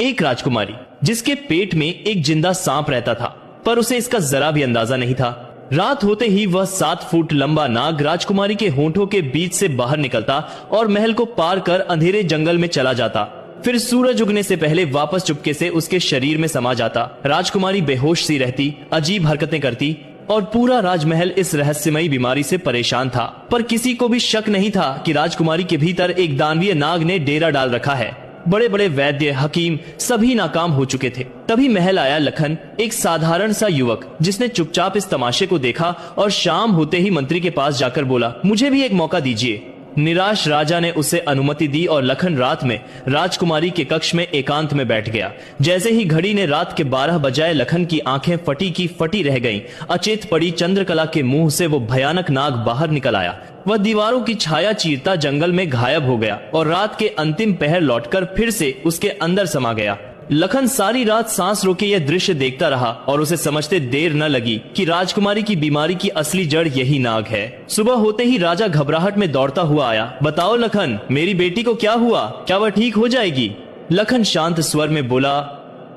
एक राजकुमारी जिसके पेट में एक जिंदा सांप रहता था, पर उसे इसका जरा भी अंदाजा नहीं था। रात होते ही वह 7 फुट लंबा नाग राजकुमारी के होंठों के बीच से बाहर निकलता और महल को पार कर अंधेरे जंगल में चला जाता। फिर सूरज उगने से पहले वापस चुपके से उसके शरीर में समा जाता। राजकुमारी बेहोश सी रहती, अजीब हरकतें करती और पूरा राजमहल इस रहस्यमयी बीमारी से परेशान था। पर किसी को भी शक नहीं था कि राजकुमारी के भीतर एक दानवीय नाग ने डेरा डाल रखा है। बड़े बड़े वैद्य, हकीम सभी नाकाम हो चुके थे। तभी महल आया लखन, एक साधारण सा युवक जिसने चुपचाप इस तमाशे को देखा और शाम होते ही मंत्री के पास जाकर बोला, मुझे भी एक मौका दीजिए। निराश राजा ने उसे अनुमति दी और लखन रात में राजकुमारी के कक्ष में एकांत में बैठ गया। जैसे ही घड़ी ने रात के 12 बजाए, लखन की आंखें फटी की फटी रह गईं। अचेत पड़ी चंद्रकला के मुंह से वो भयानक नाग बाहर निकल आया। वह दीवारों की छाया चीरता जंगल में गायब हो गया और रात के अंतिम पहर लौटकर फिर से उसके अंदर समा गया। लखन सारी रात सांस रोके यह दृश्य देखता रहा और उसे समझते देर न लगी कि राजकुमारी की बीमारी की असली जड़ यही नाग है। सुबह होते ही राजा घबराहट में दौड़ता हुआ आया। बताओ लखन, मेरी बेटी को क्या हुआ? क्या वह ठीक हो जाएगी? लखन शांत स्वर में बोला,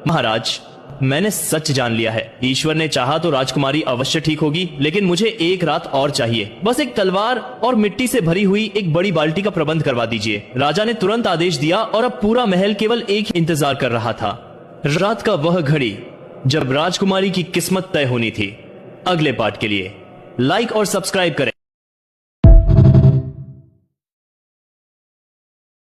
महाराज, मैंने सच जान लिया है। ईश्वर ने चाहा तो राजकुमारी अवश्य ठीक होगी, लेकिन मुझे एक रात और चाहिए। बस एक तलवार और मिट्टी से भरी हुई एक बड़ी बाल्टी का प्रबंध करवा दीजिए। राजा ने तुरंत आदेश दिया और अब पूरा महल केवल एक ही इंतजार कर रहा था, रात का वह घड़ी जब राजकुमारी की किस्मत तय होनी थी। अगले पार्ट के लिए लाइक और सब्सक्राइब करें।